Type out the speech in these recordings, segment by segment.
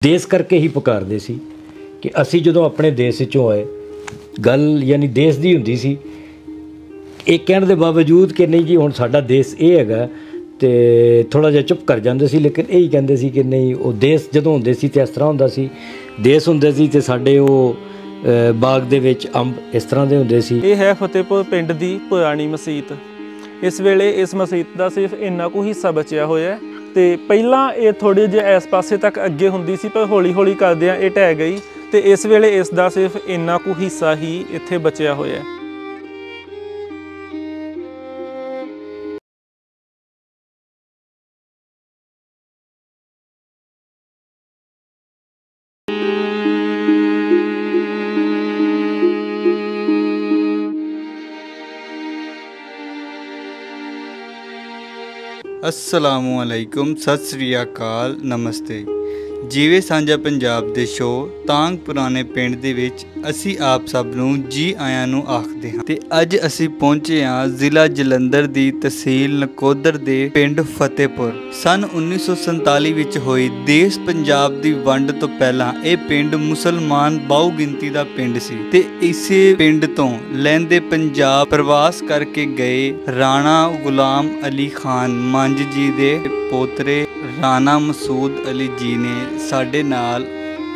ਦੇਸ਼ ਕਰਕੇ ਹੀ ਪੁਕਾਰਦੇ ਸੀ ਕਿ ਅਸੀਂ ਜਦੋਂ ਆਪਣੇ ਦੇਸ਼ 'ਚੋਂ ਆਏ, ਗੱਲ ਯਾਨੀ ਦੇਸ਼ ਦੀ ਹੁੰਦੀ ਸੀ। ਇਹ ਕਹਿਣ ਦੇ ਬਾਵਜੂਦ ਕਿ ਨਹੀਂ ਜੀ ਹੁਣ ਸਾਡਾ ਦੇਸ਼ ਇਹ ਹੈਗਾ, ਅਤੇ ਥੋੜ੍ਹਾ ਜਿਹਾ ਚੁੱਪ ਕਰ ਜਾਂਦੇ ਸੀ। ਲੇਕਿਨ ਇਹੀ ਕਹਿੰਦੇ ਸੀ ਕਿ ਨਹੀਂ, ਉਹ ਦੇਸ਼ ਜਦੋਂ ਹੁੰਦੇ ਸੀ ਤਾਂ ਇਸ ਤਰ੍ਹਾਂ ਹੁੰਦਾ ਸੀ, ਦੇਸ਼ ਹੁੰਦੇ ਸੀ ਅਤੇ ਸਾਡੇ ਉਹ ਬਾਗ ਦੇ ਵਿੱਚ ਅੰਬ ਇਸ ਤਰ੍ਹਾਂ ਦੇ ਹੁੰਦੇ ਸੀ। ਇਹ ਹੈ ਫਤਿਹਪੁਰ ਪਿੰਡ ਦੀ ਪੁਰਾਣੀ ਮਸੀਤ। ਇਸ ਵੇਲੇ ਇਸ ਮਸੀਤ ਦਾ ਸਿਰਫ ਇੰਨਾ ਕੁ ਹਿੱਸਾ ਬਚਿਆ ਹੋਇਆ ਤੇ ਪਹਿਲਾਂ ਇਹ ਥੋੜੀ ਜਿਹੀ ਇਸ ਪਾਸੇ ਤੱਕ ਅੱਗੇ ਹੁੰਦੀ ਸੀ, ਪਰ ਹੌਲੀ ਹੌਲੀ ਕਰਦਿਆਂ ਇਹ ਢਹਿ ਗਈ ਤੇ ਇਸ ਵੇਲੇ ਇਸ ਦਾ ਸਿਰਫ ਇੰਨਾ ਕੁ ਹਿੱਸਾ ਹੀ ਇੱਥੇ ਬਚਿਆ ਹੋਇਆ। अस्सलामुअलैकुम, सत श्री अकाल, नमस्ते। जीवे साझा पंजाब दे शो तांग पुराने पिंड दे विच असी आप सब नूं जी आयां नूं आखदे हां। ते अज असी पहुंचे हां जिला जलंधर दी तहसील नकोदर दे पिंड फतेहपुर। सन 1947 विच होई देश पंजाब दी वंड तो पहलां ਇਹ ਪਿੰਡ मुसलमान ਬਹੁ ਗਿਣਤੀ ਦਾ ਪਿੰਡ ਸੀ ਤੇ ਇਸੇ ਪਿੰਡ ਤੋਂ ਲਹਿੰਦੇ ਪੰਜਾਬ ਪ੍ਰਵਾਸ ਕਰਕੇ ਗਏ ਰਾਣਾ ਗੁਲਾਮ ਅਲੀ ਖਾਨ ਮੰਝ ਜੀ ਦੇ ਪੋਤਰੇ ਰਾਣਾ ਮਸੂਦ ਅਲੀ ਜੀ ਨੇ ਸਾਡੇ ਨਾਲ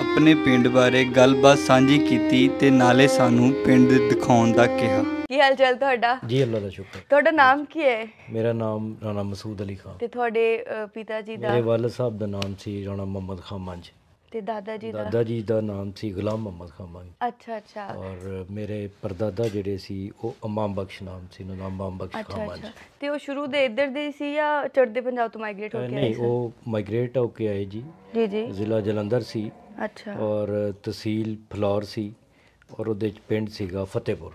अपने पिंड बारे गलबात सांझी कीती ते नाले सानू पिंड दिखाउण दा कहा। की हाल चाल तुहाडा? जी अल्लाह दा शुक्र। तुहाडा नाम की है? मेरा नाम राणा मसूद अली खान। ते तुहाडे पिता जी दा? मेरे वालिद साहब दा नाम सी राणा मोहम्मद खान मंझ। ते दादा जी दा? दादा जी दा नाम सी गुलाम मोहम्मद खान मंझ। अच्छा अच्छा। और मेरे परदादा जिहड़े सी ਉਹ इमाम बख्श नाम सी, इमाम बख्श खान मंझ। ਤੇ ਉਹ ਸ਼ੁਰੂ ਦੇ ਇੱਧਰ ਦੇ ਸੀ ਜਾਂ ਚੜ੍ਹਦੇ ਪੰਜਾਬ ਤੋਂ ਮਾਈਗ੍ਰੇਟ ਹੋ ਕੇ ਆਏ? ਨਹੀਂ, ਉਹ ਮਾਈਗ੍ਰੇਟ ਹੋ ਕੇ ਆਏ ਜੀ। ਜੀ ਜੀ। ਜ਼ਿਲ੍ਹਾ ਜਲੰਧਰ ਸੀ। ਅੱਛਾ। ਔਰ ਤਹਿਸੀਲ ਫਲੌਰ ਸੀ ਔਰ ਉਹਦੇ ਚ ਪਿੰਡ ਸੀਗਾ ਫਤਿਹਪੁਰ।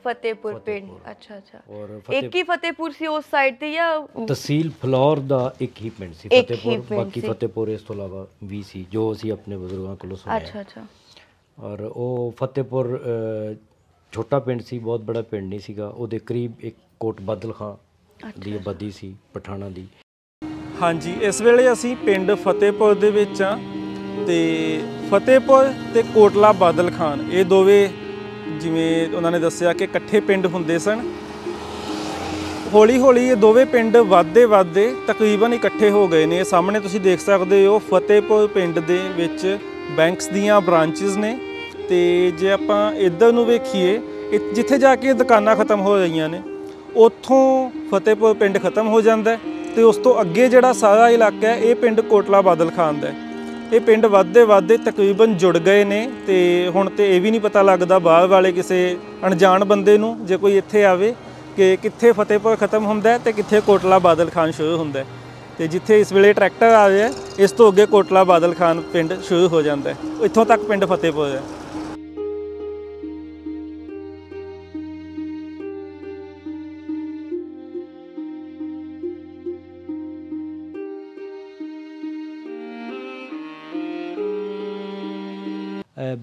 ਫਤਿਹਪੁਰ ਪਿੰਡ। ਅੱਛਾ ਅੱਛਾ। ਔਰ ਇੱਕ ਹੀ ਫਤਿਹਪੁਰ ਸੀ ਉਸ ਸਾਈਡ ਤੇ ਜਾਂ ਤਹਿਸੀਲ ਫਲੌਰ ਦਾ ਇੱਕ ਹੀ ਪਿੰਡ ਸੀ ਫਤਿਹਪੁਰ। ਬਾਕੀ ਫਤਿਹਪੁਰ ਇਸ ਤੋਂ ਇਲਾਵਾ ਵੀ ਸੀ ਜੋ ਅਸੀਂ ਆਪਣੇ ਬਜ਼ੁਰਗਾਂ ਕੋਲੋਂ ਸੁਣਿਆ। ਅੱਛਾ ਅੱਛਾ। ਔਰ ਉਹ ਫਤਿਹਪੁਰ ਛੋਟਾ ਪਿੰਡ ਸੀ, ਬਹੁਤ ਬੜਾ ਪਿੰਡ ਨਹੀਂ ਸੀਗਾ। ਉਹਦੇ ਕਰੀਬ ਇੱਕ ਕੋਟ ਬਾਦਲ ਖਾਂ ਦੀ ਆਬਾਦੀ ਸੀ ਪਠਾਣਾ ਦੀ। ਹਾਂਜੀ, ਇਸ ਵੇਲੇ ਅਸੀਂ ਪਿੰਡ ਫਤਿਹਪੁਰ ਦੇ ਵਿੱਚ ਹਾਂ ਤੇ ਫਤਿਹਪੁਰ ਤੇ ਕੋਟਲਾ ਬਾਦਲ ਖਾਨ ਇਹ ਦੋਵੇਂ ਜਿਵੇਂ ਉਹਨਾਂ ਨੇ ਦੱਸਿਆ ਕਿ ਇਕੱਠੇ ਪਿੰਡ ਹੁੰਦੇ ਸਨ। ਹੌਲੀ ਹੌਲੀ ਇਹ ਦੋਵੇਂ ਪਿੰਡ ਵੱਧਦੇ ਤਕਰੀਬਨ ਇਕੱਠੇ ਹੋ ਗਏ ਨੇ। ਸਾਹਮਣੇ ਤੁਸੀਂ ਦੇਖ ਸਕਦੇ ਹੋ ਫਤਿਹਪੁਰ ਪਿੰਡ ਦੇ ਵਿੱਚ ਬੈਂਕਸ ਦੀਆਂ ਬ੍ਰਾਂਚਿਸ ਨੇ ਤੇ ਜੇ ਆਪਾਂ ਇੱਧਰ ਨੂੰ ਵੇਖੀਏ ਜਿੱਥੇ ਜਾ ਕੇ ਦੁਕਾਨਾਂ ਖਤਮ ਹੋ ਰਹੀਆਂ ਨੇ ਉੱਥੋਂ ਫਤਿਹਪੁਰ ਪਿੰਡ ਖਤਮ ਹੋ ਜਾਂਦਾ ਤੇ ਉਸ ਤੋਂ ਅੱਗੇ ਜਿਹੜਾ ਸਾਰਾ ਇਲਾਕਾ ਹੈ ਇਹ ਪਿੰਡ ਕੋਟਲਾ ਬਾਦਲ ਖਾਨ ਦਾ। ਇਹ ਪਿੰਡ ਵੱਧਦੇ ਤਕਰੀਬਨ ਜੁੜ ਗਏ ਨੇ ਤੇ ਹੁਣ ਤੇ ਇਹ ਵੀ ਨਹੀਂ ਪਤਾ ਲੱਗਦਾ ਬਾਹਰ ਵਾਲੇ ਕਿਸੇ ਅਣਜਾਣ ਬੰਦੇ ਨੂੰ ਜੇ ਕੋਈ ਇੱਥੇ ਆਵੇ ਕਿ ਕਿੱਥੇ ਫਤਿਹਪੁਰ ਖਤਮ ਹੁੰਦਾ ਤੇ ਕਿੱਥੇ ਕੋਟਲਾ ਬਾਦਲ ਖਾਨ ਸ਼ੁਰੂ ਹੁੰਦਾ। ਤੇ ਜਿੱਥੇ ਇਸ ਵੇਲੇ ਟਰੈਕਟਰ ਆ ਰਿਹਾ ਇਸ ਤੋਂ ਅੱਗੇ ਕੋਟਲਾ ਬਾਦਲ ਖਾਨ ਪਿੰਡ ਸ਼ੁਰੂ ਹੋ ਜਾਂਦਾ। ਇੱਥੋਂ ਤੱਕ ਪਿੰਡ ਫਤਿਹਪੁਰ ਹੈ।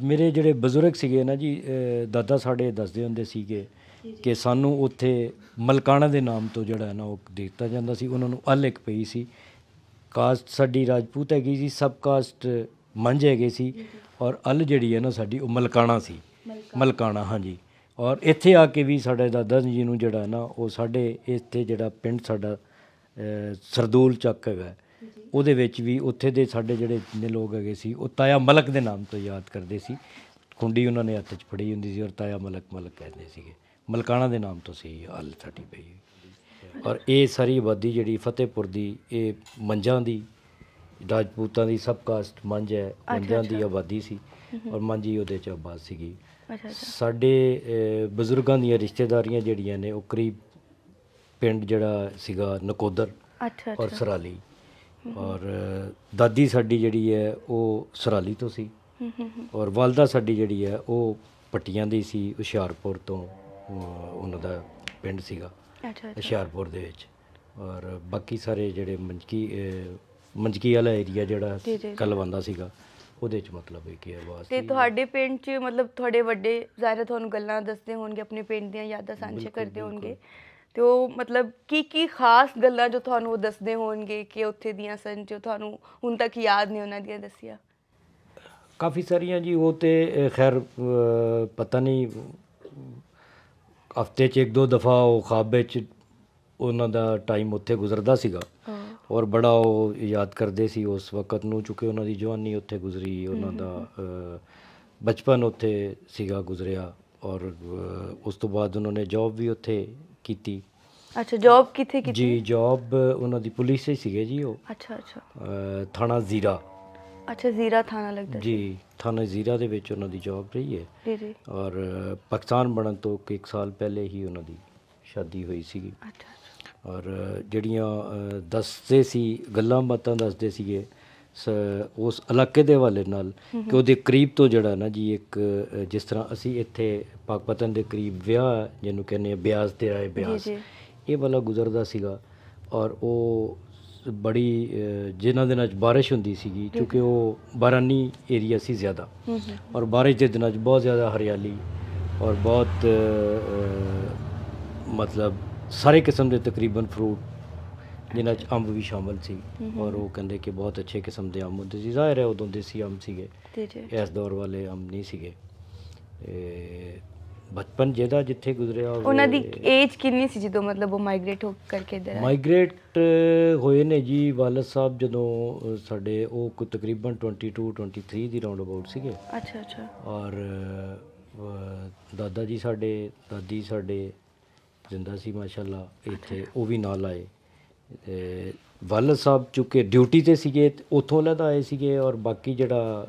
ਮੇਰੇ ਜਿਹੜੇ ਬਜ਼ੁਰਗ ਸੀਗੇ ਨਾ ਜੀ, ਦਾਦਾ ਸਾਡੇ ਦੱਸਦੇ ਹੁੰਦੇ ਸੀਗੇ ਕਿ ਸਾਨੂੰ ਉੱਥੇ ਮਲਕਾਣਾ ਦੇ ਨਾਮ ਤੋਂ ਜਿਹੜਾ ਹੈ ਨਾ ਉਹ ਦਿੱਤਾ ਜਾਂਦਾ ਸੀ। ਉਹਨਾਂ ਨੂੰ ਅਲ ਇੱਕ ਪਈ ਸੀ। ਕਾਸਟ ਸਾਡੀ ਰਾਜਪੂਤ ਹੈਗੀ ਸੀ, ਸਬ ਕਾਸਟ ਮੰਝ ਹੈਗੇ ਸੀ ਔਰ ਅਲ ਜਿਹੜੀ ਹੈ ਨਾ ਸਾਡੀ ਉਹ ਮਲਕਾਣਾ ਸੀ। ਮਲਕਾਣਾ, ਹਾਂਜੀ। ਔਰ ਇੱਥੇ ਆ ਕੇ ਵੀ ਸਾਡੇ ਦਾਦਾ ਜੀ ਨੂੰ ਜਿਹੜਾ ਨਾ ਉਹ ਸਾਡੇ ਇੱਥੇ ਜਿਹੜਾ ਪਿੰਡ ਸਾਡਾ ਸਰਦੂਲ ਚੱਕ ਹੈਗਾ ਉਹਦੇ ਵਿੱਚ ਵੀ ਉੱਥੇ ਦੇ ਸਾਡੇ ਜਿਹੜੇ ਜਿੰਨੇ ਲੋਕ ਹੈਗੇ ਸੀ ਉਹ ਤਾਇਆ ਮਲਕ ਦੇ ਨਾਮ ਤੋਂ ਯਾਦ ਕਰਦੇ ਸੀ। ਖੁੰਡੀ ਉਹਨਾਂ ਨੇ ਹੱਥ 'ਚ ਫੜੀ ਹੁੰਦੀ ਸੀ ਔਰ ਤਾਇਆ ਮਲਕ ਕਹਿੰਦੇ ਸੀਗੇ। ਮਲਕਾਣਾ ਦੇ ਨਾਮ ਤੋਂ ਸੀ ਹਲ ਸਾਡੀ ਪਈ। ਔਰ ਇਹ ਸਾਰੀ ਆਬਾਦੀ ਜਿਹੜੀ ਫਤਿਹਪੁਰ ਦੀ ਇਹ ਮੰਝਾਂ ਦੀ ਰਾਜਪੂਤਾਂ ਦੀ ਸਬ ਕਾਸਟ ਮੰਝ ਹੈ, ਮੰਝਾਂ ਦੀ ਆਬਾਦੀ ਸੀ ਔਰ ਮੰਝ ਹੀ ਉਹਦੇ 'ਚ ਆਬਾਦ ਸੀਗੀ। ਸਾਡੇ ਬਜ਼ੁਰਗਾਂ ਦੀਆਂ ਰਿਸ਼ਤੇਦਾਰੀਆਂ ਜਿਹੜੀਆਂ ਨੇ ਉਹ ਕਰੀਬ ਪਿੰਡ ਜਿਹੜਾ ਸੀਗਾ ਨਕੋਦਰ ਔਰ ਸਰਾਲੀ। ਔਰ ਦਾਦੀ ਸਾਡੀ ਜਿਹੜੀ ਹੈ ਉਹ ਸਰਾਲੀ ਤੋਂ ਸੀ ਔਰ ਵਾਲਦਾ ਸਾਡੀ ਜਿਹੜੀ ਹੈ ਉਹ ਪੱਟੀਆਂ ਦੀ ਸੀ, ਹੁਸ਼ਿਆਰਪੁਰ ਤੋਂ ਉਹਨਾਂ ਦਾ ਪਿੰਡ ਸੀਗਾ ਹੁਸ਼ਿਆਰਪੁਰ ਦੇ ਵਿੱਚ। ਔਰ ਬਾਕੀ ਸਾਰੇ ਜਿਹੜੇ ਮੰਜਕੀ ਵਾਲਾ ਏਰੀਆ ਜਿਹੜਾ ਕਲਵੰਦਾ ਸੀਗਾ ਉਹਦੇ 'ਚ ਮਤਲਬ ਇਹ ਕਿ ਆਵਾਜ਼। ਤੇ ਤੁਹਾਡੇ ਪਿੰਡ 'ਚ ਮਤਲਬ ਤੁਹਾਡੇ ਵੱਡੇ ਜ਼ਾਹਿਰ ਤੁਹਾਨੂੰ ਗੱਲਾਂ ਦੱਸਦੇ ਹੋਣਗੇ, ਆਪਣੇ ਪਿੰਡ ਦੀਆਂ ਯਾਦਾਂ ਸਾਂਝੇ ਕਰਦੇ ਹੋਣਗੇ ਤੇ ਉਹ ਮਤਲਬ ਕੀ ਖਾਸ ਗੱਲਾਂ ਜੋ ਤੁਹਾਨੂੰ ਉਹ ਦੱਸਦੇ ਹੋਣਗੇ ਕਿ ਉੱਥੇ ਦੀਆਂ ਸਨ ਜੋ ਤੁਹਾਨੂੰ ਹੁਣ ਤੱਕ ਯਾਦ ਨੇ ਉਹਨਾਂ ਦੀਆਂ ਦੱਸੀਆਂ? ਕਾਫੀ ਸਾਰੀਆਂ ਜੀ, ਉਹ ਤੇ ਖੈਰ ਪਤਾ ਨਹੀਂ, ਹਫਤੇ 'ਚ 1-2 ਦਫਾ ਉਹ ਖਾਬ ਵਿੱਚ ਉਹਨਾਂ ਦਾ ਟਾਈਮ ਉੱਥੇ ਗੁਜ਼ਰਦਾ ਸੀਗਾ ਔਰ ਬੜਾ ਉਹ ਯਾਦ ਕਰਦੇ ਸੀ ਉਸ ਵਕਤ ਨੂੰ, ਚੂँਕਿ ਉਹਨਾਂ ਦੀ ਜਵਾਨੀ ਉੱਥੇ ਗੁਜ਼ਰੀ, ਉਹਨਾਂ ਦਾ ਬਚਪਨ ਉੱਥੇ ਸੀਗਾ ਗੁਜ਼ਰਿਆ ਔਰ ਉਸ ਤੋਂ ਬਾਅਦ ਉਹਨਾਂ ਨੇ ਜੌਬ ਵੀ ਉੱਥੇ ਕੀਤੀ। ਅੱਛਾ, ਜੌਬ ਕਿੱਥੇ ਕੀਤੀ ਜੀ? ਜੌਬ ਉਹਨਾਂ ਦੀ ਪੁਲਿਸ 'ਚ ਸੀਗੇ ਜੀ ਉਹ। ਅੱਛਾ ਅੱਛਾ, ਥਾਣਾ ਜ਼ੀਰਾ। ਅੱਛਾ, ਜ਼ੀਰਾ ਥਾਣਾ ਲੱਗਦਾ ਜੀ, ਥਾਣਾ ਜ਼ੀਰਾ ਦੇ ਵਿੱਚ ਉਹਨਾਂ ਦੀ ਜੌਬ ਰਹੀ ਹੈ ਜੀ ਜੀ। ਔਰ ਪਾਕਿਸਤਾਨ ਬਣਨ ਤੋਂ 1 ਸਾਲ ਪਹਿਲੇ ਹੀ ਉਹਨਾਂ ਦੀ ਸ਼ਾਦੀ ਹੋਈ ਸੀਗੀ। ਅੱਛਾ ਔਰ ਜਿਹੜੀਆਂ ਦੱਸਦੇ ਸੀ, ਗੱਲਾਂ ਬਾਤਾਂ ਦੱਸਦੇ ਸੀਗੇ ਉਸ ਇਲਾਕੇ ਦੇ ਹਵਾਲੇ ਨਾਲ ਕਿ ਉਹਦੇ ਕਰੀਬ ਤੋਂ ਜਿਹੜਾ ਨਾ ਜੀ, ਇੱਕ ਜਿਸ ਤਰ੍ਹਾਂ ਅਸੀਂ ਇੱਥੇ ਪਾਕਪਤਨ ਦੇ ਕਰੀਬ ਵਿਆਹ ਜਿਹਨੂੰ ਕਹਿੰਦੇ ਆ ਬਿਆਸ ਤੇ ਆਏ ਬਿਆਸ, ਇਹ ਵਾਲਾ ਗੁਜ਼ਰਦਾ ਸੀਗਾ। ਔਰ ਉਹ ਬੜੀ ਜਿਨ੍ਹਾਂ ਦਿਨਾਂ 'ਚ ਬਾਰਿਸ਼ ਹੁੰਦੀ ਸੀਗੀ, ਕਿਉਂਕਿ ਉਹ ਬਾਰਾਨੀ ਏਰੀਆ ਸੀ ਜ਼ਿਆਦਾ, ਔਰ ਬਾਰਿਸ਼ ਦੇ ਦਿਨਾਂ 'ਚ ਬਹੁਤ ਜ਼ਿਆਦਾ ਹਰਿਆਲੀ ਔਰ ਬਹੁਤ ਮਤਲਬ ਸਾਰੇ ਕਿਸਮ ਦੇ ਤਕਰੀਬਨ ਫਰੂਟ, ਜਿਨ੍ਹਾਂ 'ਚ ਅੰਬ ਵੀ ਸ਼ਾਮਲ ਸੀ। ਔਰ ਉਹ ਕਹਿੰਦੇ ਕਿ ਬਹੁਤ ਅੱਛੇ ਕਿਸਮ ਦੇ ਅੰਬ ਹੁੰਦੇ ਸੀ। ਜ਼ਾਹਿਰ ਹੈ ਉਦੋਂ ਦੇਸੀ ਅੰਬ ਸੀਗੇ, ਇਸ ਦੌਰ ਵਾਲੇ ਅੰਬ ਨਹੀਂ ਸੀਗੇ। ਬਚਪਨ ਜਿਹਦਾ ਜਿੱਥੇ ਗੁਜ਼ਰਿਆ ਹੋਵੇ। ਉਹਨਾਂ ਦੀ ਏਜ ਕਿੰਨੀ ਸੀ ਜਦੋਂ ਮਤਲਬ ਉਹ ਮਾਈਗ੍ਰੇਟ ਹੋ ਕਰਕੇ ਇੱਧਰ ਆਏ? ਮਾਈਗ੍ਰੇਟ ਹੋਏ ਨੇ ਜੀ ਵਾਲਦ ਸਾਹਿਬ ਜਦੋਂ ਸਾਡੇ, ਉਹ ਕੋਈ ਤਕਰੀਬਨ 22-23 ਦੀ ਰਾਉਂਡ ਅਬਾਊਟ ਸੀਗੇ। ਅੱਛਾ ਅੱਛਾ। ਔਰ ਦਾਦਾ ਜੀ ਸਾਡੇ, ਦਾਦੀ ਸਾਡੇ ਜਿੰਦਾ ਸੀ ਮਾਸ਼ਾਅੱਲਾ, ਇੱਥੇ ਉਹ ਵੀ ਨਾਲ ਆਏ। ਵਾਲਦ ਸਾਹਿਬ ਚੁੱਕੇ ਡਿਊਟੀ ਤੇ ਸੀਗੇ, ਉੱਥੋਂ ਲਹਿਦਾ ਆਏ ਸੀਗੇ। ਔਰ ਬਾਕੀ ਜਿਹੜਾ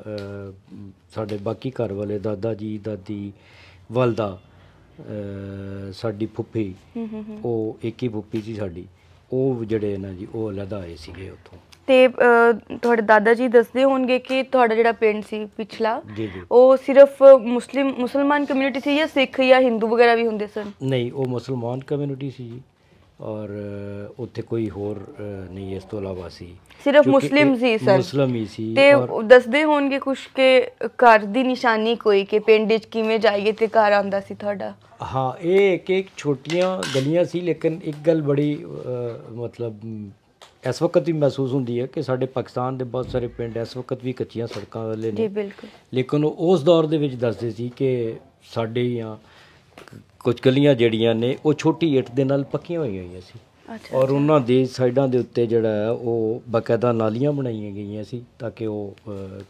ਸਾਡੇ ਬਾਕੀ ਘਰ ਵਾਲੇ ਦਾਦਾ ਜੀ, ਦਾਦੀ, ਵਾਲਦਾ, ਸਾਡੀ ਫੁੱਫੀ, ਉਹ ਇੱਕ ਹੀ ਫੁੱਫੀ ਸੀ ਸਾਡੀ, ਉਹ ਜਿਹੜੇ ਨਾ ਜੀ ਉਹ ਲਹਿਦਾ ਆਏ ਸੀਗੇ ਉੱਥੋਂ। ਤੇ ਤੁਹਾਡੇ ਦਾਦਾ ਜੀ ਦੱਸਦੇ ਹੋਣਗੇ ਕਿ ਤੁਹਾਡਾ ਜਿਹੜਾ ਪਿੰਡ ਸੀ ਪਿਛਲਾ, ਜੀ ਜੀ, ਉਹ ਸਿਰਫ ਮੁਸਲਮਾਨ ਕਮਿਊਨਿਟੀ ਸੀ ਜਾਂ ਸਿੱਖ ਜਾਂ ਹਿੰਦੂ ਵਗੈਰਾ ਵੀ ਹੁੰਦੇ ਸਨ? ਨਹੀਂ, ਉਹ ਮੁਸਲਮਾਨ ਕਮਿਊਨਿਟੀ ਸੀ ਜੀ, ਔਰ ਉੱਥੇ ਕੋਈ ਹੋਰ ਨਹੀਂ ਇਸ ਤੋਂ ਇਲਾਵਾ ਸੀ, ਸਿਰਫ ਮੁਸਲਿਮ ਸੀ ਸਰ? ਮੁਸਲਮ ਹੀ ਸੀ। ਤੇ ਦੱਸਦੇ ਹੋਣਗੇ ਕੁਛ ਕਿ ਘਰ ਦੀ ਨਿਸ਼ਾਨੀ ਕੋਈ, ਕਿ ਪਿੰਡ ਵਿੱਚ ਕਿਵੇਂ ਜਾਈਏ ਤੇ ਘਰ ਆਉਂਦਾ ਸੀ ਤੁਹਾਡਾ? ਹਾਂ, ਇਹ ਇੱਕ ਛੋਟੀਆਂ ਗਲੀਆਂ ਸੀ, ਲੇਕਿਨ ਇੱਕ ਗੱਲ ਬੜੀ ਮਤਲਬ ਇਸ ਵਕਤ ਵੀ ਮਹਿਸੂਸ ਹੁੰਦੀ ਹੈ ਕਿ ਸਾਡੇ ਪਾਕਿਸਤਾਨ ਦੇ ਬਹੁਤ ਸਾਰੇ ਪਿੰਡ ਇਸ ਵਕਤ ਵੀ ਕੱਚੀਆਂ ਸੜਕਾਂ ਵਾਲੇ ਨੇ। ਜੀ ਬਿਲਕੁਲ। ਲੇਕਿਨ ਉਸ ਦੌਰ ਦੇ ਵਿੱਚ ਦੱਸਦੇ ਸੀ ਕਿ ਸਾਡੇ ਜਾਂ ਕੁਝ ਗਲੀਆਂ ਜਿਹੜੀਆਂ ਨੇ ਉਹ ਛੋਟੀ ਇੱਟ ਦੇ ਨਾਲ ਪੱਕੀਆਂ ਹੋਈਆਂ ਸੀ। ਔਰ ਉਹਨਾਂ ਦੇ ਸਾਈਡਾਂ ਦੇ ਉੱਤੇ ਜਿਹੜਾ ਹੈ ਉਹ ਬਾਕਾਇਦਾ ਨਾਲੀਆਂ ਬਣਾਈਆਂ ਗਈਆਂ ਸੀ, ਤਾਂ ਕਿ ਉਹ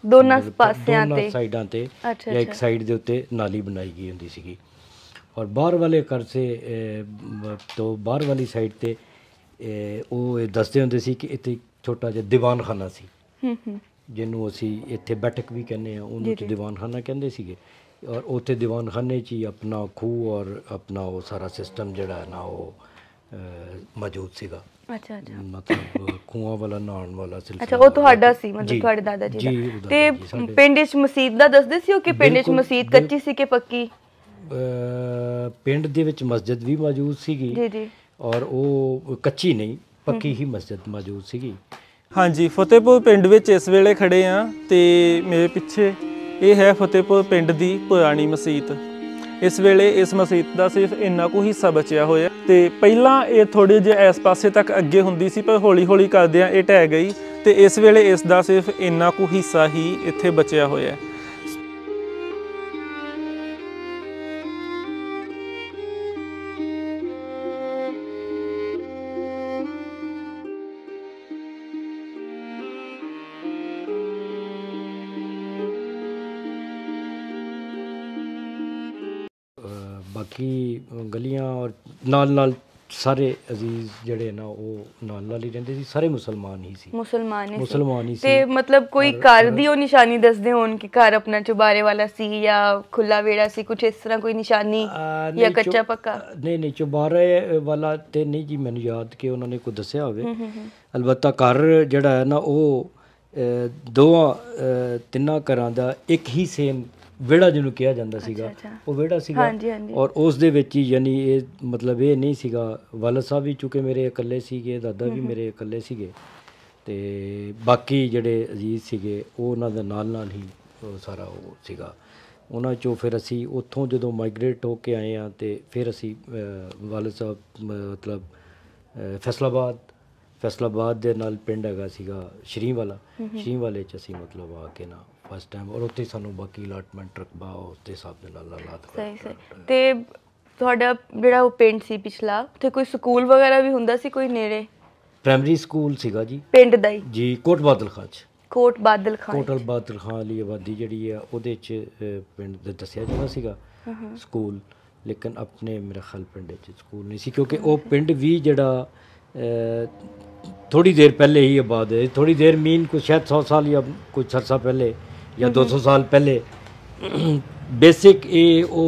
ਦੋਨਾਂ ਪਾਸਿਆਂ ਤੇ, ਸਾਈਡਾਂ ਤੇ ਜਾਂ ਇੱਕ ਸਾਈਡ ਦੇ ਉੱਤੇ ਨਾਲੀ ਬਣਾਈ ਗਈ ਹੁੰਦੀ ਸੀਗੀ। ਔਰ ਬਾਹਰ ਵਾਲੇ ਕਰਸੇ ਤੋਂ ਬਾਹਰ ਵਾਲੀ ਸਾਈਡ ਤੇ ਉਹ ਦੱਸਦੇ ਹੁੰਦੇ ਸੀ ਕਿ ਇੱਥੇ ਛੋਟਾ ਜਿਹਾ ਦੀਵਾਨਖਾਨਾ ਸੀ, ਜਿਹਨੂੰ ਅਸੀਂ ਇੱਥੇ ਬੈਠਕ ਵੀ ਕਹਿੰਦੇ ਹਾਂ, ਉਹਨੂੰ 'ਚ ਦੀਵਾਨਖਾਨਾ ਕਹਿੰਦੇ ਸੀਗੇ। ਔਰ ਉੱਥੇ ਦੀਵਾਨਖਾਨੇ 'ਚ ਹੀ ਆਪਣਾ ਖੂਹ ਔਰ ਆਪਣਾ ਉਹ ਸਾਰਾ ਸਿਸਟਮ ਜਿਹੜਾ ਹੈ ਨਾ ਉਹ ਮੌਜੂਦ ਸੀਗਾ। ਅੱਛਾ ਅੱਛਾ, ਮਤਲਬ ਖੂਹਾਂ ਵਾਲਾ, ਨਹਾਉਣ ਵਾਲਾ ਸਿਲਸਿਲਾ। ਅੱਛਾ, ਉਹ ਤੁਹਾਡਾ ਸੀ ਮਤਲਬ ਤੁਹਾਡੇ ਦਾਦਾ ਜੀ ਦਾ? ਤੇ ਪਿੰਡ ਵਿੱਚ ਮਸਜਿਦ ਦਾ ਦੱਸਦੇ ਸੀ ਉਹ ਕਿ ਪਿੰਡ ਵਿੱਚ ਮਸਜਿਦ ਕੱਚੀ ਸੀ ਕਿ ਪੱਕੀ? ਪਿੰਡ ਦੇ ਵਿੱਚ ਮਸਜਿਦ ਵੀ ਮੌਜੂਦ ਸੀਗੀ ਜੀ ਜੀ, ਔਰ ਉਹ ਕੱਚੀ ਨਹੀਂ, ਪੱਕੀ ਹੀ ਮਸਜਿਦ ਮੌਜੂਦ ਸੀਗੀ। ਹਾਂਜੀ, ਫਤਿਹਪੁਰ ਪਿੰਡ ਵਿੱਚ ਇਸ ਵੇਲੇ ਖੜੇ ਆ ਤੇ ਮੇਰੇ ਪਿੱਛੇ ਇਹ ਹੈ ਫਤਿਹਪੁਰ ਪਿੰਡ ਦੀ ਪੁਰਾਣੀ ਮਸਜਿਦ। ਇਸ ਵੇਲੇ ਇਸ ਮਸਜਿਦ ਦਾ ਸਿਰਫ ਇੰਨਾ ਕੁ ਹਿੱਸਾ ਬਚਿਆ ਹੋਇਆ ਤੇ ਪਹਿਲਾਂ ਇਹ ਥੋੜੇ ਜਿਹੇ ਇਸ ਪਾਸੇ ਤੱਕ ਅੱਗੇ ਹੁੰਦੀ ਸੀ, ਪਰ ਹੌਲੀ ਹੌਲੀ ਕਰਦਿਆਂ ਇਹ ਢਹਿ ਗਈ ਤੇ ਇਸ ਵੇਲੇ ਇਸ ਦਾ ਸਿਰਫ ਇੰਨਾ ਕੁ ਹਿੱਸਾ ਹੀ ਇੱਥੇ ਬਚਿਆ ਹੋਇਆ ਹੈ। ਬਾਕੀ ਗਲੀਆਂ ਔਰ ਨਾਲ ਸਾਰੇ ਅਜ਼ੀਜ਼ ਜਿਹੜੇ ਨਾ ਉਹ ਨਾਲ ਹੀ ਰਹਿੰਦੇ ਸੀ, ਸਾਰੇ ਮੁਸਲਮਾਨ ਹੀ ਸੀ। ਮੁਸਲਮਾਨ ਹੀ ਸੀ। ਤੇ ਮਤਲਬ ਕੋਈ ਘਰ ਦੀ ਉਹ ਨਿਸ਼ਾਨੀ ਦੱਸਦੇ ਹੋਣ ਕਿ ਘਰ ਆਪਣਾ ਚੁਬਾਰੇ ਵਾਲਾ ਸੀ ਜਾਂ ਖੁੱਲਾ ਵਿਹੜਾ ਸੀ, ਕੁਝ ਇਸ ਤਰ੍ਹਾਂ ਕੋਈ ਨਿਸ਼ਾਨੀ ਜਾਂ ਕੱਚਾ ਪੱਕਾ? ਨਹੀਂ, ਚੁਬਾਰੇ ਵਾਲਾ ਤੇ ਨਹੀਂ ਜੀ ਮੈਨੂੰ ਯਾਦ ਕਿ ਉਹਨਾਂ ਨੇ ਕੋਈ ਦੱਸਿਆ ਹੋਵੇ। ਅਲਬੱਤਾ ਘਰ ਜਿਹੜਾ ਹੈ ਨਾ ਉਹ ਤਿੰਨਾਂ ਘਰਾਂ ਦਾ ਇੱਕ ਹੀ ਸੇਮ ਵਿਹੜਾ ਜਿਹਨੂੰ ਕਿਹਾ ਜਾਂਦਾ ਸੀਗਾ, ਉਹ ਵਿਹੜਾ ਸੀਗਾ। ਔਰ ਉਸ ਦੇ ਵਿੱਚ ਹੀ ਯਾਨੀ ਇਹ ਮਤਲਬ ਇਹ ਨਹੀਂ ਸੀਗਾ, ਵਾਲਦ ਸਾਹਿਬ ਵੀ ਚੂँਕਿ ਮੇਰੇ ਇਕੱਲੇ ਸੀਗੇ, ਦਾਦਾ ਵੀ ਮੇਰੇ ਇਕੱਲੇ ਸੀਗੇ, ਤੇ ਬਾਕੀ ਜਿਹੜੇ ਅਜ਼ੀਜ਼ ਸੀਗੇ ਉਹ ਉਹਨਾਂ ਦੇ ਨਾਲ ਹੀ ਸਾਰਾ ਉਹ ਸੀਗਾ। ਉਹਨਾਂ 'ਚੋਂ ਫਿਰ ਅਸੀਂ ਉੱਥੋਂ ਜਦੋਂ ਮਾਈਗ੍ਰੇਟ ਹੋ ਕੇ ਆਏ ਹਾਂ ਤੇ ਫਿਰ ਅਸੀਂ ਵਾਲਦ ਸਾਹਿਬ ਮਤਲਬ ਫੈਸਲਾਬਾਦ ਦੇ ਨਾਲ ਪਿੰਡ ਹੈਗਾ ਸੀਗਾ ਸ਼ਰੀਂਵਾਲਾ, ਸ਼ਰੀਂਵਾਲੇ 'ਚ ਅਸੀਂ ਮਤਲਬ ਆ ਕੇ ਨਾ ਫਸਟ ਟਾਈਮ, ਔਰ ਉੱਥੇ ਸਾਨੂੰ ਬਾਕੀ ਅਲਾਟਮੈਂਟ ਰਕਬਾ ਉਸ ਦੇ ਹਿਸਾਬ ਦੇ ਨਾਲ ਹਾਲਾਤ ਸਹੀ ਤੇ ਤੁਹਾਡਾ ਜਿਹੜਾ ਉਹ ਪਿੰਡ ਸੀ ਪਿਛਲਾ, ਉੱਥੇ ਕੋਈ ਸਕੂਲ ਵਗੈਰਾ ਵੀ ਹੁੰਦਾ ਸੀ ਕੋਈ ਨੇੜੇ? ਪ੍ਰਾਇਮਰੀ ਸਕੂਲ ਸੀਗਾ ਜੀ ਪਿੰਡ ਦਾ ਹੀ? ਜੀ, ਕੋਟ ਬਾਦਲ ਖਾਂ 'ਚ। ਕੋਟ ਬਾਦਲ ਖਾਂ? ਕੋਟਲ ਬਾਦਲ ਖਾਂ ਵਾਲੀ ਆਬਾਦੀ ਜਿਹੜੀ ਆ ਉਹਦੇ 'ਚ ਪਿੰਡ ਦਾ ਦੱਸਿਆ ਜਾਂਦਾ ਸੀਗਾ ਸਕੂਲ, ਲੇਕਿਨ ਆਪਣੇ ਮੇਰੇ ਖਿਆਲ ਪਿੰਡ 'ਚ ਸਕੂਲ ਨਹੀਂ ਸੀ, ਕਿਉਂਕਿ ਉਹ ਪਿੰਡ ਵੀ ਜਿਹੜਾ थोड़ी देर पहले ही आबाद है, थोड़ी देर मीन कुछ शायद 100 साल या कुछ अरसा पहले या 200 साल पहले। बेसिक ये वो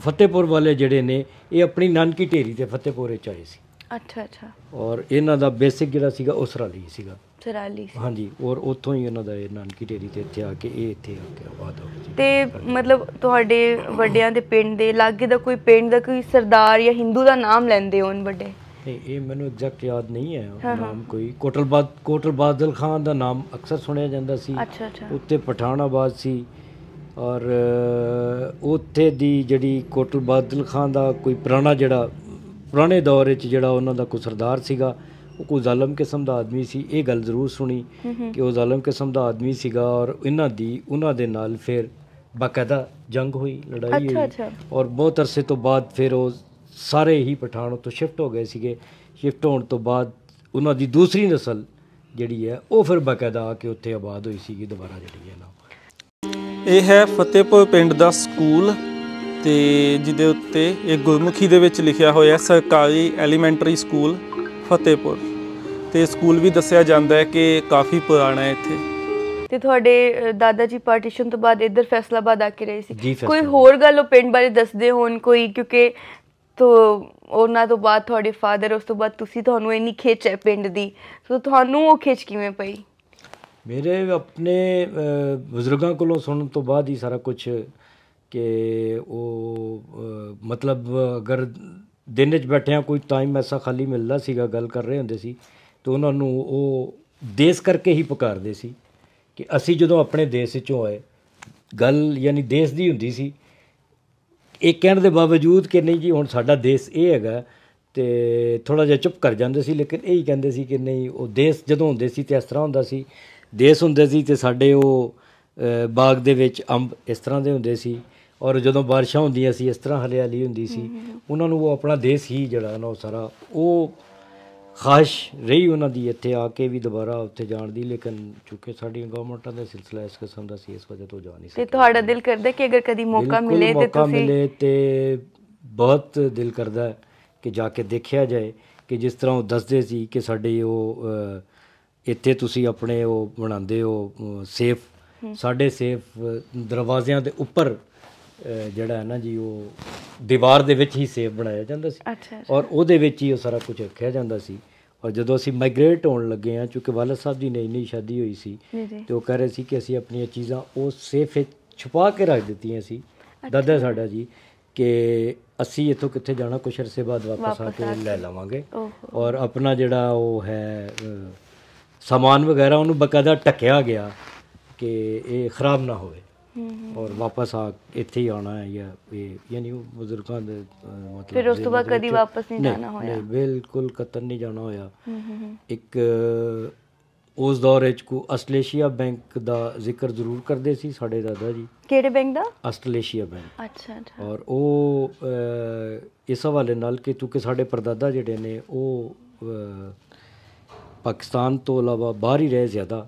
फतेहपुर वाले जड़े ने ये अपनी नानकी ढेरी ते फतेहपुर च आए सी। अच्छा अच्छा। और इन्हां दा बेसिक जिहड़ा सीगा ਉਹ ਸਰਾਲੀ ਸੀਗਾ। ਸਰਾਲੀ? ਹਾਂਜੀ, ਔਰ ਉੱਥੋਂ ਹੀ ਇਹਨਾਂ ਦਾ ਇਹ ਨਾਨਕੀ ਢੇਰੀ ਤੇ ਇੱਥੇ ਆ ਕੇ ਇਹ ਇੱਥੇ ਆ ਕੇ ਆਬਾਦ ਹੋ ਗਏ। ਤੇ ਮਤਲਬ ਤੁਹਾਡੇ ਵੱਡਿਆਂ ਦੇ ਪਿੰਡ ਦੇ ਲਾਗੇ ਦਾ ਕੋਈ ਪਿੰਡ ਦਾ ਕੋਈ ਸਰਦਾਰ ਜਾਂ ਹਿੰਦੂ ਦਾ ਨਾਮ ਲੈਂਦੇ ਹੋਣ ਵੱਡੇ? ਇਹ ਮੈਨੂੰ ਐਗਜ਼ੈਕਟ ਯਾਦ ਨਹੀਂ ਹੈ ਨਾਮ ਕੋਈ। ਕੋਟਲ ਬਾਦਲ ਖਾਨ ਦਾ ਨਾਮ ਅਕਸਰ ਸੁਣਿਆ ਜਾਂਦਾ ਸੀ। ਅੱਛਾ ਅੱਛਾ। ਉੱਤੇ ਪਠਾਨਾਬਾਦ ਸੀ, ਔਰ ਉੱਥੇ ਦੀ ਜਿਹੜੀ ਕੋਟਲ ਬਾਦਲ ਖਾਨ ਦਾ ਕੋਈ ਪੁਰਾਣੇ ਦੌਰ ਵਿੱਚ ਜਿਹੜਾ ਉਹਨਾਂ ਦਾ ਕੋਈ ਸਰਦਾਰ ਸੀਗਾ, ਉਹ ਕੋਈ ਜ਼ਾਲਮ ਕਿਸਮ ਦਾ ਆਦਮੀ ਸੀ। ਇਹ ਗੱਲ ਜ਼ਰੂਰ ਸੁਣੀ ਕਿ ਉਹ ਜ਼ਾਲਮ ਕਿਸਮ ਦਾ ਆਦਮੀ ਸੀਗਾ, ਔਰ ਉਹਨਾਂ ਦੇ ਨਾਲ ਫਿਰ ਬਾਕਾਇਦਾ ਜੰਗ ਹੋਈ, ਲੜਾਈ ਹੋਈ, ਔਰ ਬਹੁਤ ਅਰਸੇ ਤੋਂ ਬਾਅਦ ਫਿਰ ਉਹ ਸਾਰੇ ਹੀ ਪਠਾਨ ਤੋਂ ਸ਼ਿਫਟ ਹੋ ਗਏ ਸੀਗੇ। ਸ਼ਿਫਟ ਹੋਣ ਤੋਂ ਬਾਅਦ ਉਹਨਾਂ ਦੀ ਦੂਸਰੀ ਨਸਲ ਜਿਹੜੀ ਹੈ ਉਹ ਫਿਰ ਬਾਕਾਇਦਾ ਆ ਕੇ ਉੱਥੇ ਆਬਾਦ ਹੋਈ ਸੀਗੀ ਦੁਬਾਰਾ ਜਿਹੜੀ ਹੈ ਨਾ। ਇਹ ਹੈ ਫਤਿਹਪੁਰ ਪਿੰਡ ਦਾ ਸਕੂਲ, ਤੇ ਜਿਹਦੇ ਉੱਤੇ ਇਹ ਗੁਰਮੁਖੀ ਦੇ ਵਿੱਚ ਲਿਖਿਆ ਹੋਇਆ ਸਰਕਾਰੀ ਐਲੀਮੈਂਟਰੀ ਸਕੂਲ ਫਤਿਹਪੁਰ, ਤੇ ਸਕੂਲ ਵੀ ਦੱਸਿਆ ਜਾਂਦਾ ਹੈ ਕਿ ਕਾਫੀ ਪੁਰਾਣਾ ਹੈ ਇੱਥੇ। ਤੇ ਤੁਹਾਡੇ ਦਾਦਾ ਜੀ ਪਾਰਟੀਸ਼ਨ ਤੋਂ ਬਾਅਦ ਇੱਧਰ ਫੈਸਲਾਬਾਦ ਆ ਕੇ ਰਹੇ ਸੀ, ਕੋਈ ਹੋਰ ਗੱਲ ਉਹ ਪਿੰਡ ਬਾਰੇ ਦੱਸਦੇ ਹੋਣ ਕੋਈ? ਕਿਉਂਕਿ ਤੋ ਉਹਨਾਂ ਤੋਂ ਬਾਅਦ ਤੁਹਾਡੇ ਫਾਦਰ, ਉਸ ਤੋਂ ਬਾਅਦ ਤੁਸੀਂ, ਤੁਹਾਨੂੰ ਇੰਨੀ ਖਿੱਚ ਹੈ ਪਿੰਡ ਦੀ, ਸੋ ਤੁਹਾਨੂੰ ਉਹ ਖਿੱਚ ਕਿਵੇਂ ਪਈ? ਮੇਰੇ ਆਪਣੇ ਬਜ਼ੁਰਗਾਂ ਕੋਲੋਂ ਸੁਣਨ ਤੋਂ ਬਾਅਦ ਹੀ ਸਾਰਾ ਕੁਝ, ਕਿ ਉਹ ਮਤਲਬ ਅਗਰ ਦਿਨ 'ਚ ਬੈਠਿਆਂ ਕੋਈ ਟਾਈਮ ਐਸਾ ਖਾਲੀ ਮਿਲਦਾ ਸੀਗਾ, ਗੱਲ ਕਰ ਰਹੇ ਹੁੰਦੇ ਸੀ, ਤਾਂ ਉਹਨਾਂ ਨੂੰ ਉਹ ਦੇਸ਼ ਕਰਕੇ ਹੀ ਪੁਕਾਰਦੇ ਸੀ ਕਿ ਅਸੀਂ ਜਦੋਂ ਆਪਣੇ ਦੇਸ਼ ਵਿੱਚੋਂ ਆਏ, ਗੱਲ ਯਾਨੀ ਦੇਸ਼ ਦੀ ਹੁੰਦੀ ਸੀ। ਇਹ ਕਹਿਣ ਦੇ ਬਾਵਜੂਦ ਕਿ ਨਹੀਂ ਜੀ ਹੁਣ ਸਾਡਾ ਦੇਸ਼ ਇਹ ਹੈਗਾ, ਅਤੇ ਥੋੜ੍ਹਾ ਜਿਹਾ ਚੁੱਪ ਕਰ ਜਾਂਦੇ ਸੀ, ਲੇਕਿਨ ਇਹੀ ਕਹਿੰਦੇ ਸੀ ਕਿ ਨਹੀਂ, ਉਹ ਦੇਸ਼ ਜਦੋਂ ਹੁੰਦੇ ਸੀ ਤਾਂ ਇਸ ਤਰ੍ਹਾਂ ਹੁੰਦਾ ਸੀ, ਦੇਸ਼ ਹੁੰਦੇ ਸੀ ਅਤੇ ਸਾਡੇ ਉਹ ਬਾਗ ਦੇ ਵਿੱਚ ਅੰਬ ਇਸ ਤਰ੍ਹਾਂ ਦੇ ਹੁੰਦੇ ਸੀ, ਔਰ ਜਦੋਂ ਬਾਰਿਸ਼ਾਂ ਹੁੰਦੀਆਂ ਸੀ ਇਸ ਤਰ੍ਹਾਂ ਹਰਿਆਲੀ ਹੁੰਦੀ ਸੀ। ਉਹਨਾਂ ਨੂੰ ਉਹ ਆਪਣਾ ਦੇਸ਼ ਹੀ ਜਿਹੜਾ ਨਾ ਉਹ ਸਾਰਾ ਉਹ ਖਾਹਿਸ਼ ਰਹੀ ਉਹਨਾਂ ਦੀ ਇੱਥੇ ਆ ਕੇ ਵੀ ਦੁਬਾਰਾ ਉੱਥੇ ਜਾਣ ਦੀ, ਲੇਕਿਨ ਚੂँकि ਸਾਡੀਆਂ ਗੌਰਮੈਂਟਾਂ ਦਾ ਸਿਲਸਿਲਾ ਇਸ ਕਿਸਮ ਦਾ ਸੀ, ਇਸ ਵਜ੍ਹਾ ਤੋਂ ਜਾ ਨਹੀਂ ਸਕਦੇ। ਤੁਹਾਡਾ ਦਿਲ ਕਰਦਾ ਕਿ ਅਗਰ ਕਦੀ ਮੌਕਾ ਮਿਲੇ ਤੇ ਬਹੁਤ ਦਿਲ ਕਰਦਾ ਕਿ ਜਾ ਕੇ ਦੇਖਿਆ ਜਾਏ ਕਿ ਜਿਸ ਤਰ੍ਹਾਂ ਉਹ ਦੱਸਦੇ ਸੀ ਕਿ ਸਾਡੇ ਉਹ ਇੱਥੇ ਤੁਸੀਂ ਆਪਣੇ ਉਹ ਬਣਾਉਂਦੇ ਹੋ ਸੇਫ, ਸਾਡੇ ਸੇਫ ਦਰਵਾਜ਼ਿਆਂ ਦੇ ਉੱਪਰ ਜਿਹੜਾ ਹੈ ਨਾ ਜੀ ਉਹ ਦੀਵਾਰ ਦੇ ਵਿੱਚ ਹੀ ਸੇਫ ਬਣਾਇਆ ਜਾਂਦਾ ਸੀ, ਔਰ ਉਹਦੇ ਵਿੱਚ ਹੀ ਉਹ ਸਾਰਾ ਕੁਝ ਰੱਖਿਆ ਜਾਂਦਾ ਸੀ। ਔਰ ਜਦੋਂ ਅਸੀਂ ਮਾਈਗ੍ਰੇਟ ਹੋਣ ਲੱਗੇ ਹਾਂ, ਕਿਉਂਕਿ ਵਾਲਦ ਸਾਹਿਬ ਦੀ ਨਈ ਸ਼ਾਦੀ ਹੋਈ ਸੀ, ਅਤੇ ਉਹ ਕਹਿ ਰਹੇ ਸੀ ਕਿ ਅਸੀਂ ਆਪਣੀਆਂ ਚੀਜ਼ਾਂ ਉਹ ਸੇਫ ਵਿੱਚ ਛੁਪਾ ਕੇ ਰੱਖ ਦਿੱਤੀਆਂ ਸੀ, ਦਾਦਾ ਸਾਡਾ ਜੀ, ਕਿ ਅਸੀਂ ਇੱਥੋਂ ਕਿੱਥੇ ਜਾਣਾ, ਕੁਛ ਅਰਸੇ ਬਾਅਦ ਵਾਪਸ ਆ ਕੇ ਲੈ ਲਵਾਂਗੇ, ਔਰ ਆਪਣਾ ਜਿਹੜਾ ਉਹ ਹੈ ਸਮਾਨ ਵਗੈਰਾ ਉਹਨੂੰ ਬਕਾਇਦਾ ਢੱਕਿਆ ਗਿਆ ਕਿ ਇਹ ख़राब ਨਾ ਹੋਵੇ, ਔਰ ਵਾਪਸ ਆ ਇੱਥੇ ਹੀ ਆਉਣਾ ਹੈ, ਜਾਂ ਇਹ ਯਾਨੀ ਉਹ ਬਜ਼ੁਰਗਾਂ ਦੇ ਮਤਲਬ ਫਿਰ ਉਸ ਤੋਂ ਬਾਅਦ ਕਦੀ ਵਾਪਸ ਨਹੀਂ ਜਾਣਾ ਹੋਇਆ? ਨਹੀਂ, ਬਿਲਕੁਲ ਕਤਨ ਨਹੀਂ ਜਾਣਾ ਹੋਇਆ। ਇੱਕ ਉਸ ਦੌਰ ਵਿੱਚ ਕੋ ਆਸਟ੍ਰੇਲੀਆ ਬੈਂਕ ਦਾ ਜ਼ਿਕਰ ਜ਼ਰੂਰ ਕਰਦੇ ਸੀ ਸਾਡੇ ਦਾਦਾ ਜੀ। ਕਿਹੜੇ ਬੈਂਕ ਦਾ? Australia bank. ਅੱਛਾ ਅੱਛਾ। ਔਰ ਉਹ ਇਸ ਹਵਾਲੇ ਨਾਲ ਕਿ ਕਿਉਂਕਿ ਸਾਡੇ ਪਰਦਾਦਾ ਜਿਹੜੇ ਨੇ ਉਹ ਪਾਕਿਸਤਾਨ ਤੋਂ ਇਲਾਵਾ ਬਾਹਰ ਹੀ ਰਹੇ ਜ਼ਿਆਦਾ,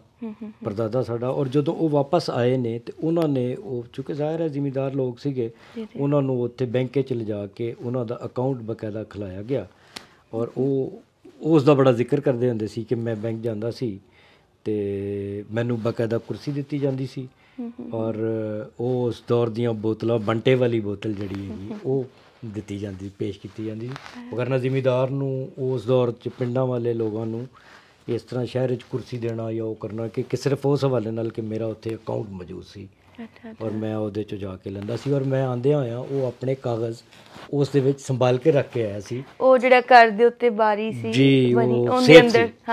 ਪਰਦਾਦਾ ਸਾਡਾ, ਔਰ ਜਦੋਂ ਉਹ ਵਾਪਸ ਆਏ ਨੇ ਤੇ ਉਹਨਾਂ ਨੇ ਉਹ ਚੂँकि ਜ਼ਾਹਿਰ ਹੈ ਜ਼ਿਮੀਂਦਾਰ ਲੋਕ ਸੀਗੇ, ਉਹਨਾਂ ਨੂੰ ਉੱਥੇ ਬੈਂਕੇ 'ਚ ਲਿਜਾ ਕੇ ਉਹਨਾਂ ਦਾ ਅਕਾਊਂਟ ਬਕਾਇਦਾ ਖੁਲਾਇਆ ਗਿਆ, ਔਰ ਉਹ ਉਸ ਦਾ ਬੜਾ ਜ਼ਿਕਰ ਕਰਦੇ ਹੁੰਦੇ ਸੀ ਕਿ ਮੈਂ ਬੈਂਕ ਜਾਂਦਾ ਸੀ ਅਤੇ ਮੈਨੂੰ ਬਕਾਇਦਾ ਕੁਰਸੀ ਦਿੱਤੀ ਜਾਂਦੀ ਸੀ, ਔਰ ਉਹ ਉਸ ਦੌਰ ਦੀਆਂ ਬੋਤਲਾਂ, ਬੰਟੇ ਵਾਲੀ ਬੋਤਲ ਜਿਹੜੀ ਹੈਗੀ ਉਹ ਦਿੱਤੀ ਜਾਂਦੀ, ਪੇਸ਼ ਕੀਤੀ ਜਾਂਦੀ ਸੀ। ਵਗਰਨਾ ਜ਼ਿਮੀਂਦਾਰ ਨੂੰ ਉਸ ਦੌਰ 'ਚ ਪਿੰਡਾਂ ਵਾਲੇ ਲੋਕਾਂ ਨੂੰ ਇਸ ਤਰ੍ਹਾਂ ਸ਼ਹਿਰ ਵਿੱਚ ਕੁਰਸੀ ਦੇਣਾ ਜਾਂ ਉਹ ਕਰਨਾ ਕਿ ਸਿਰਫ ਉਸ ਹਵਾਲੇ ਨਾਲ ਕਿ ਮੇਰਾ ਉੱਥੇ ਅਕਾਊਂਟ ਮੌਜੂਦ ਸੀ, ਔਰ ਮੈਂ ਉਹਦੇ 'ਚੋਂ ਜਾ ਕੇ ਲੈਂਦਾ ਸੀ, ਔਰ ਮੈਂ ਆਉਂਦਿਆਂ ਹੋਇਆਂ ਉਹ ਆਪਣੇ ਕਾਗਜ਼ ਉਸ ਦੇ ਵਿੱਚ ਸੰਭਾਲ ਕੇ ਰੱਖ ਕੇ ਆਇਆ ਸੀ। ਉਹ ਜਿਹੜਾ ਘਰ ਦੇ ਉੱਤੇ ਬਾਰੀ ਸੀ ਜੀ, ਉਹ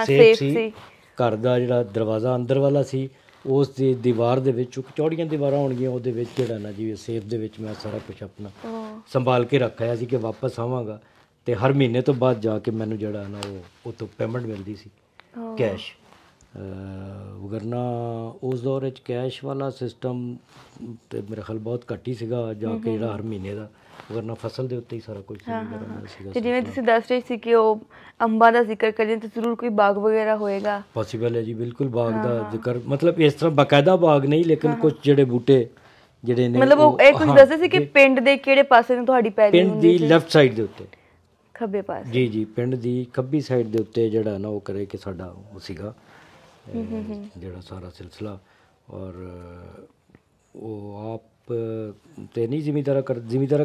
ਸੇਫ ਸੀ, ਘਰ ਦਾ ਜਿਹੜਾ ਦਰਵਾਜ਼ਾ ਅੰਦਰ ਵਾਲਾ ਸੀ, ਉਸ ਦੀ ਦੀਵਾਰ ਦੇ ਵਿੱਚ ਚੌੜੀਆਂ ਦੀਵਾਰਾਂ ਹੋਣਗੀਆਂ, ਉਹਦੇ ਵਿੱਚ ਜਿਹੜਾ ਨਾ ਜੀ ਸੇਫ ਦੇ ਵਿੱਚ ਮੈਂ ਸਾਰਾ ਕੁਝ ਆਪਣਾ ਸੰਭਾਲ ਕੇ ਰੱਖਿਆ ਸੀ ਕਿ ਵਾਪਸ ਆਵਾਂਗਾ ਅਤੇ ਹਰ ਮਹੀਨੇ ਤੋਂ ਬਾਅਦ ਜਾ ਕੇ ਮੈਨੂੰ ਜਿਹੜਾ ਨਾ ਉਹ ਤੋਂ ਪੇਮੈਂਟ ਮਿਲਦੀ ਸੀ, ਕੈਸ਼। ਵਗਰਨਾ ਉਸ ਦੌਰ ਵਿੱਚ ਕੈਸ਼ ਵਾਲਾ ਸਿਸਟਮ ਤੇ ਮੇਰੇ ਖਿਆਲ ਬਹੁਤ ਘੱਟ ਹੀ ਸੀਗਾ ਜਾਂ ਕਿ ਜਿਹੜਾ ਹਰ ਮਹੀਨੇ ਦਾ, ਵਗਰਨਾ ਫਸਲ ਦੇ ਉੱਤੇ ਹੀ ਸਾਰਾ ਕੁਝ ਸੀਗਾ। ਤੇ ਜਿਵੇਂ ਤੁਸੀਂ ਦੱਸ ਰਹੇ ਸੀ ਕਿ ਉਹ ਅੰਬਾਂ ਦਾ ਜ਼ਿਕਰ ਕਰੀਏ ਤਾਂ ਜ਼ਰੂਰ ਕੋਈ ਬਾਗ ਵਗੈਰਾ ਹੋਏਗਾ। ਪੋਸੀਬਲ ਹੈ ਜੀ, ਬਿਲਕੁਲ ਬਾਗ ਦਾ ਜ਼ਿਕਰ, ਮਤਲਬ ਇਸ ਤਰ੍ਹਾਂ ਬਾਕਾਇਦਾ ਬਾਗ ਨਹੀਂ, ਲੇਕਿਨ ਕੁਝ ਜਿਹੜੇ ਬੂਟੇ ਜਿਹੜੇ ਨੇ ਮਤਲਬ ਉਹ ਇਹ ਕੁਝ ਦੱਸੇ ਸੀ ਕਿ ਪਿੰਡ ਦੇ ਕਿਹੜੇ ਪਾਸੇ ਨੂੰ ਤੁਹਾਡੀ ਪੈਲੀ ਪਿੰਡ ਹੁੰਦੀ ਦੀ ਸੀ? ਲੈਫਟ ਸਾਈਡ ਦੇ ਉੱਤੇ, ਖੱਬੇ ਪਾਸੇ। ਜੀ ਜੀ, ਪਿੰਡ ਦੀ ਖੱਬੀ ਸਾਈਡ ਦੇ ਉੱਤੇ ਜਿਹੜਾ ਨਾ ਉਹ ਕਰੇ ਕਿ ਸਾਡਾ ਉਹ ਸੀਗਾ ਜਿਹੜਾ ਸਾਰਾ ਸਿਲਸਿਲਾ। ਔਰ ਉਹ ਆਪ ਤੇ ਨਹੀਂ ਜ਼ਿਮੀਂਦਾਰਾ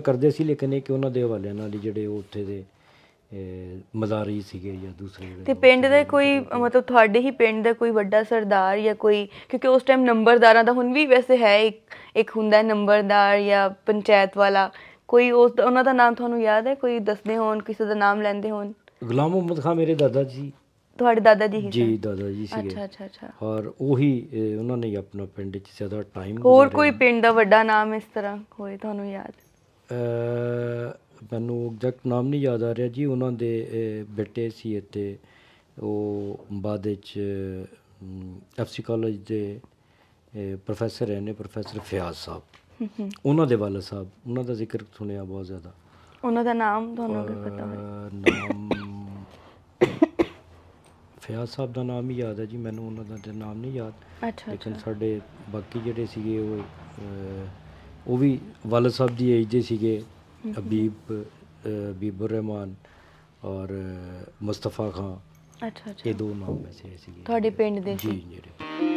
ਕਰਦੇ ਸੀ, ਲੇਕਿਨ ਇਹ ਕਿ ਉਹਨਾਂ ਦੇ ਹਵਾਲਿਆਂ ਨਾਲ ਹੀ ਜਿਹੜੇ ਉਹ ਉੱਥੇ ਦੇ ਮਜ਼ਾਰੀ ਸੀਗੇ ਜਾਂ ਦੂਸਰੇ ਤੇ ਪਿੰਡ ਦੇ ਕੋਈ ਮਤਲਬ ਤੁਹਾਡੇ ਹੀ ਪਿੰਡ ਦਾ ਕੋਈ ਵੱਡਾ ਸਰਦਾਰ ਜਾਂ ਕੋਈ, ਕਿਉਂਕਿ ਉਸ ਟਾਈਮ ਨੰਬਰਦਾਰਾਂ ਦਾ ਹੁਣ ਵੀ ਵੈਸੇ ਹੈ ਇੱਕ ਹੁੰਦਾ ਨੰਬਰਦਾਰ ਜਾਂ ਪੰਚਾਇਤ ਵਾਲਾ, ਕੋਈ ਉਸ ਉਹਨਾਂ ਦਾ ਨਾਮ ਤੁਹਾਨੂੰ ਯਾਦ ਹੈ? ਕੋਈ ਦੱਸਦੇ ਹੋਣ, ਕਿਸੇ ਦਾ ਨਾਮ ਲੈਂਦੇ ਹੋਣ? ਗੁਲਾਮ ਮੁਹੰਮਦ ਖਾਨ ਮੇਰੇ ਦਾਦਾ ਜੀ। ਤੁਹਾਡੇ ਦਾਦਾ ਜੀ ਹੀ ਜੀ ਦਾਦਾ ਜੀ ਸੀਗੇ। ਅੱਛਾ ਅੱਛਾ ਅੱਛਾ। ਔਰ ਉਹੀ ਉਹਨਾਂ ਨੇ ਆਪਣਾ ਪਿੰਡ 'ਚ ਜ਼ਿਆਦਾ ਟਾਈਮ। ਹੋਰ ਕੋਈ ਪਿੰਡ ਦਾ ਵੱਡਾ ਨਾਮ ਇਸ ਤਰ੍ਹਾਂ ਹੋਏ ਤੁਹਾਨੂੰ ਯਾਦ? ਮੈਨੂੰ ਐਗਜ਼ੈਕਟ ਨਾਮ ਨਹੀਂ ਯਾਦ ਆ ਰਿਹਾ ਜੀ। ਉਹਨਾਂ ਦੇ ਬੇਟੇ ਸੀ ਇੱਥੇ, ਉਹ ਬਾਅਦ ਵਿੱਚ FC ਕਾਲਜ ਦੇ ਪ੍ਰੋਫੈਸਰ ਰਹੇ ਨੇ, ਪ੍ਰੋਫੈਸਰ ਫਿਆਜ਼ ਸਾਹਿਬ। ਉਹਨਾਂ ਦੇ ਵਾਲਦ ਸਾਹਿਬ, ਉਹਨਾਂ ਦਾ ਜ਼ਿਕਰ ਸੁਣਿਆ ਬਹੁਤ ਜ਼ਿਆਦਾ। ਉਹਨਾਂ ਦਾ ਨਾਮ ਤੁਹਾਨੂੰ ਕੀ ਪਤਾ ਹੋਵੇ? ਨਾਮ ਫਿਆਜ਼ ਸਾਹਿਬ ਦਾ ਨਾਮ ਹੀ ਯਾਦ ਹੈ ਜੀ ਮੈਨੂੰ, ਉਹਨਾਂ ਦਾ ਤਾਂ ਨਾਮ ਨਹੀਂ ਯਾਦ। ਅੱਛਾ। ਲੇਕਿਨ ਸਾਡੇ ਬਾਕੀ ਜਿਹੜੇ ਸੀਗੇ ਉਹ ਵੀ ਵਾਲਦ ਸਾਹਿਬ ਦੀ ਏਜ ਦੇ ਸੀਗੇ। ਹਬੀਬੁਰ ਰਹਿਮਾਨ ਔਰ ਮੁਸਤਫਾ ਖਾਂ। ਅੱਛਾ ਅੱਛਾ। ਇਹ ਦੋ ਨਾਮ ਵੈਸੇ ਸੀਗੇ ਤੁਹਾਡੇ ਪਿੰਡ ਦੇ ਜੀ ਜਿਹੜੇ।